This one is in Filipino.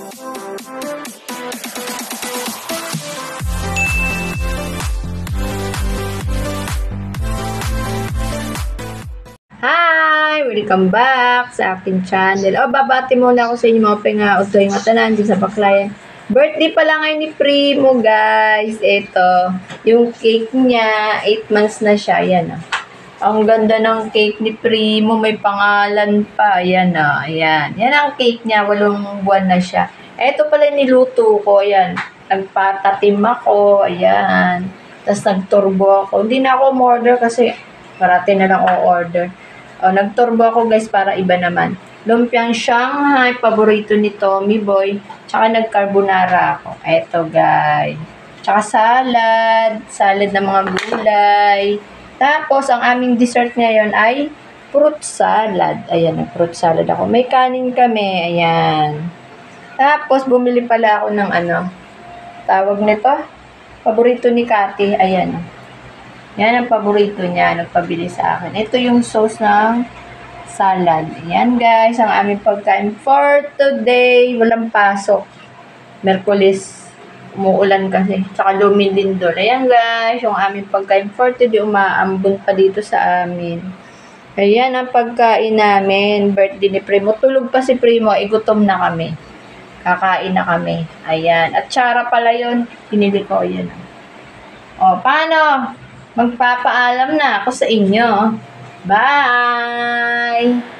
Hi! Welcome back sa akin channel. Babati muna ako sa inyo mga pinga-utoy nga tanan sa baklayan. Birthday pala ngayon ni Primo, guys. Ito, yung cake niya, 8 months na siya. Ayan, ang ganda ng cake ni Primo. May pangalan pa. Ayan, ayan. Yan ang cake niya. 8 buwan na siya. Ito pala niluto ko. Ayan. Nagpatatim ako. Ayan. Tapos nagturbo ako. Hindi na ako order kasi parati na lang o-order. Nagturbo ako, guys, para iba naman. Lumpiang Shanghai, paborito ni Tommy Boy. Tsaka nag-carbonara ako. Eto, guys. Tsaka salad ng mga gulay. Tapos, ang aming dessert ngayon ay fruit salad. Ayan, fruit salad ako. May kanin kami. Ayan. Tapos, bumili pala ako ng tawag nito? Paborito ni Cathy. Ayan. Yan ang paborito niya. Nagpabili sa akin. Ito yung sauce ng salad. Ayan, guys. Ang aming pagkain for today. Walang pasok. Merkulis. Umuulan kasi. Tsaka lumilindol. Ayan, guys. Yung aming pagkain for today. Umaambon pa dito sa amin. Ayan ang pagkain namin. Birthday ni Primo. Tulog pa si Primo. Gutom na kami. Kakain na kami. Ayan. At tsara pala yun. Pinili ko. Ayan. Paano? Magpapaalam na ako sa inyo. Bye!